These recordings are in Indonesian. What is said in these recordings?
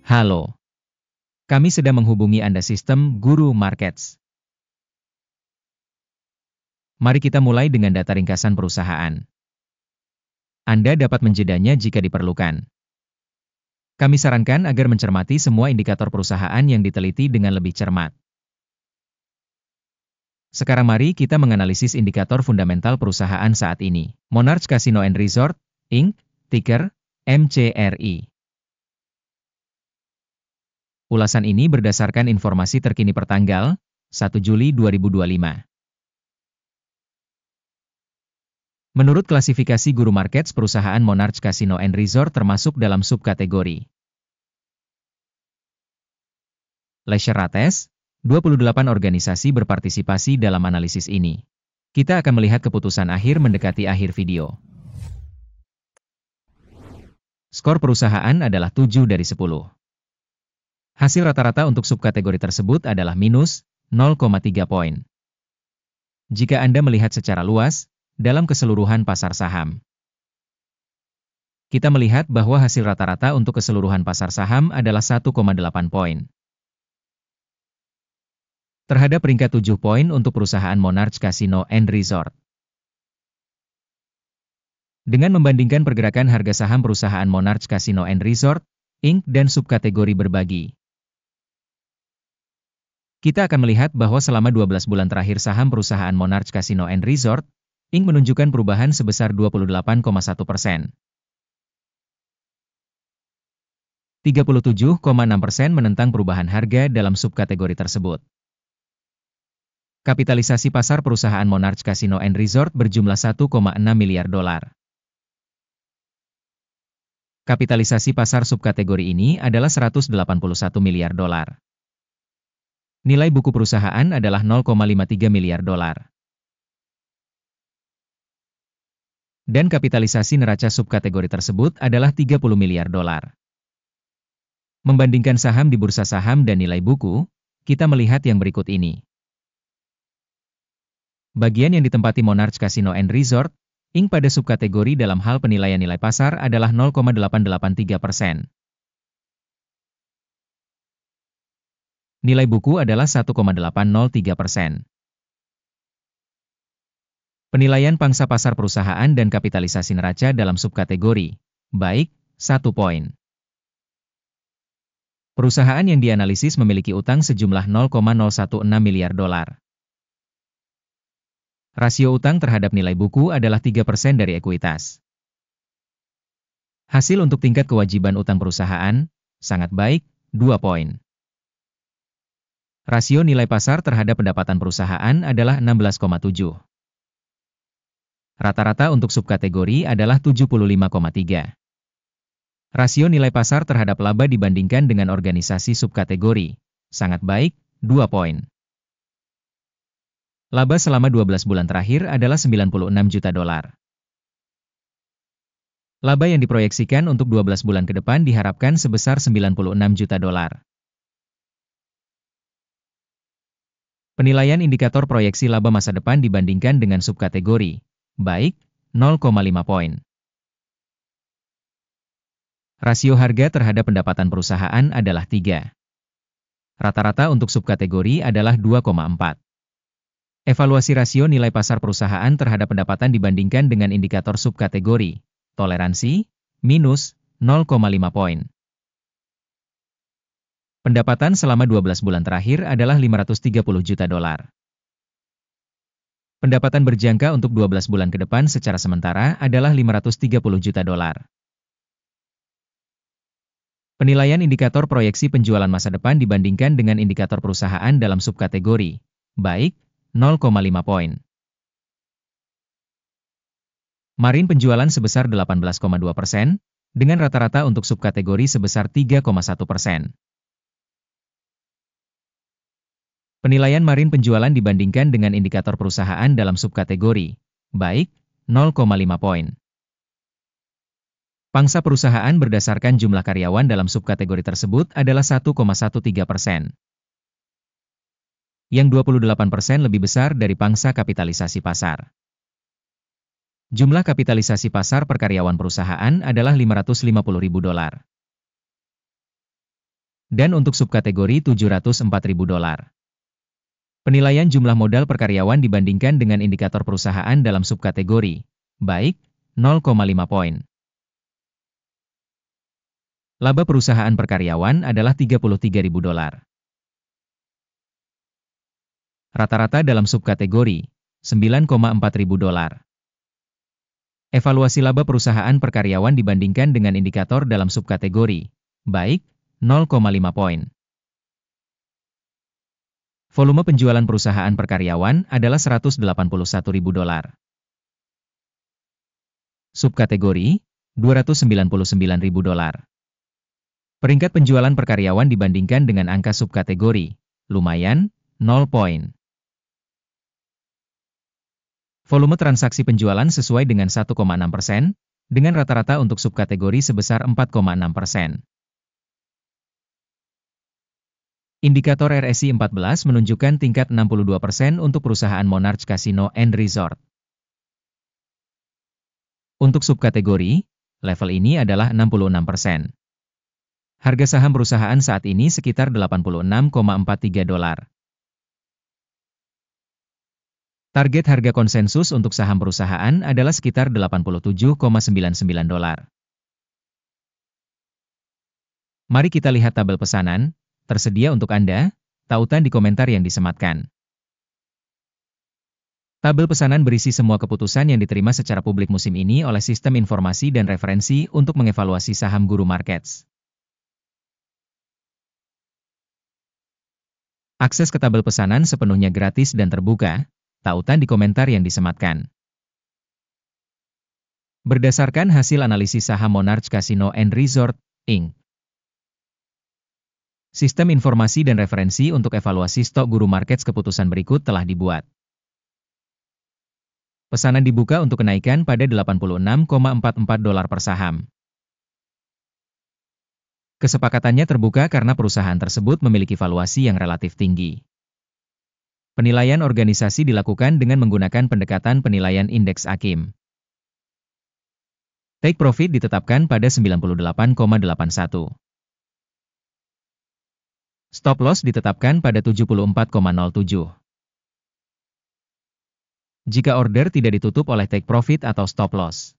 Halo, kami sedang menghubungi Anda sistem Guru Markets. Mari kita mulai dengan data ringkasan perusahaan. Anda dapat menjedanya jika diperlukan. Kami sarankan agar mencermati semua indikator perusahaan yang diteliti dengan lebih cermat. Sekarang mari kita menganalisis indikator fundamental perusahaan saat ini. Monarch Casino and Resort, Inc., ticker MCRI. Ulasan ini berdasarkan informasi terkini pertanggal 1 Juli 2025. Menurut klasifikasi Guru Markets, perusahaan Monarch Casino and Resort termasuk dalam subkategori Leisure Rates. 28 organisasi berpartisipasi dalam analisis ini. Kita akan melihat keputusan akhir mendekati akhir video. Skor perusahaan adalah 7 dari 10. Hasil rata-rata untuk subkategori tersebut adalah minus 0,3 poin. Jika Anda melihat secara luas, dalam keseluruhan pasar saham, kita melihat bahwa hasil rata-rata untuk keseluruhan pasar saham adalah 1,8 poin. Terhadap peringkat 7 poin untuk perusahaan Monarch Casino and Resort. Dengan membandingkan pergerakan harga saham perusahaan Monarch Casino and Resort, Inc. dan subkategori berbagi, kita akan melihat bahwa selama 12 bulan terakhir saham perusahaan Monarch Casino and Resort, Inc. menunjukkan perubahan sebesar 28,1%. 37,6% menentang perubahan harga dalam subkategori tersebut. Kapitalisasi pasar perusahaan Monarch Casino and Resort berjumlah 1,6 miliar dolar. Kapitalisasi pasar subkategori ini adalah 181 miliar dolar. Nilai buku perusahaan adalah 0,53 miliar dolar. Dan kapitalisasi neraca subkategori tersebut adalah 30 miliar dolar. Membandingkan saham di bursa saham dan nilai buku, kita melihat yang berikut ini. Bagian yang ditempati Monarch Casino and Resort, Inc. pada subkategori dalam hal penilaian nilai pasar adalah 0,883%. Nilai buku adalah 1,803%. Penilaian pangsa pasar perusahaan dan kapitalisasi neraca dalam subkategori, baik, 1 poin. Perusahaan yang dianalisis memiliki utang sejumlah 0,016 miliar dolar. Rasio utang terhadap nilai buku adalah 3% dari ekuitas. Hasil untuk tingkat kewajiban utang perusahaan, sangat baik, 2 poin. Rasio nilai pasar terhadap pendapatan perusahaan adalah 16,7. Rata-rata untuk subkategori adalah 75,3. Rasio nilai pasar terhadap laba dibandingkan dengan organisasi subkategori, sangat baik, 2 poin. Laba selama 12 bulan terakhir adalah 96 juta dolar. Laba yang diproyeksikan untuk 12 bulan ke depan diharapkan sebesar 96 juta dolar. Penilaian indikator proyeksi laba masa depan dibandingkan dengan subkategori, baik, 0,5 poin. Rasio harga terhadap pendapatan perusahaan adalah 3. Rata-rata untuk subkategori adalah 2,4. Evaluasi rasio nilai pasar perusahaan terhadap pendapatan dibandingkan dengan indikator subkategori, toleransi, minus 0,5 poin. Pendapatan selama 12 bulan terakhir adalah 530 juta dolar. Pendapatan berjangka untuk 12 bulan ke depan secara sementara adalah 530 juta dolar. Penilaian indikator proyeksi penjualan masa depan dibandingkan dengan indikator perusahaan dalam subkategori, baik, 0,5 poin. Marine penjualan sebesar 18,2%, dengan rata-rata untuk subkategori sebesar 3,1%. Penilaian marine penjualan dibandingkan dengan indikator perusahaan dalam subkategori, baik, 0,5 poin. Pangsa perusahaan berdasarkan jumlah karyawan dalam subkategori tersebut adalah 1,13%. Yang 28% lebih besar dari pangsa kapitalisasi pasar. Jumlah kapitalisasi pasar per karyawan perusahaan adalah 550.000 dolar. Dan untuk subkategori $704.000. Penilaian jumlah modal per karyawan dibandingkan dengan indikator perusahaan dalam subkategori, baik, 0,5 poin. Laba perusahaan per karyawan adalah $33.000. Rata-rata dalam subkategori, $9,400. Evaluasi laba perusahaan per karyawan dibandingkan dengan indikator dalam subkategori, baik, 0,5 poin. Volume penjualan perusahaan per karyawan adalah $181.000. Subkategori, $299.000. Peringkat penjualan per karyawan dibandingkan dengan angka subkategori, lumayan, 0 poin. Volume transaksi penjualan sesuai dengan 1,6%, dengan rata-rata untuk subkategori sebesar 4,6%. Indikator RSI 14 menunjukkan tingkat 62% untuk perusahaan Monarch Casino and Resort. Untuk subkategori, level ini adalah 66%. Harga saham perusahaan saat ini sekitar $86,43. Target harga konsensus untuk saham perusahaan adalah sekitar $87,99. Mari kita lihat tabel pesanan, tersedia untuk Anda, tautan di komentar yang disematkan. Tabel pesanan berisi semua keputusan yang diterima secara publik musim ini oleh Sistem Informasi dan Referensi untuk mengevaluasi saham Guru Markets. Akses ke tabel pesanan sepenuhnya gratis dan terbuka, tautan di komentar yang disematkan. Berdasarkan hasil analisis saham Monarch Casino and Resort, Inc. Sistem informasi dan referensi untuk evaluasi stok Guru Markets keputusan berikut telah dibuat. Pesanan dibuka untuk kenaikan pada $86,44 per saham. Kesepakatannya terbuka karena perusahaan tersebut memiliki valuasi yang relatif tinggi. Penilaian organisasi dilakukan dengan menggunakan pendekatan penilaian indeks AKIM. Take profit ditetapkan pada 98,81. Stop loss ditetapkan pada 74,07. Jika order tidak ditutup oleh take profit atau stop loss,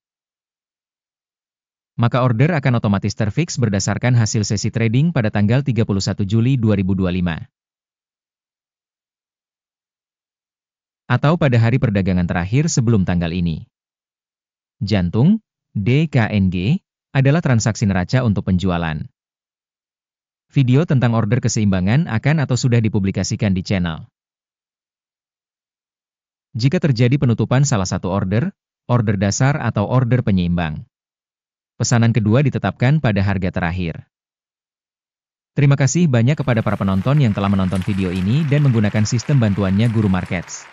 maka order akan otomatis terfix berdasarkan hasil sesi trading pada tanggal 31 Juli 2025. Atau pada hari perdagangan terakhir sebelum tanggal ini. Jantung, DKNG, adalah transaksi neraca untuk penjualan. Video tentang order keseimbangan akan atau sudah dipublikasikan di channel. Jika terjadi penutupan salah satu order dasar atau order penyeimbang, pesanan kedua ditetapkan pada harga terakhir. Terima kasih banyak kepada para penonton yang telah menonton video ini dan menggunakan sistem bantuannya Guru Markets.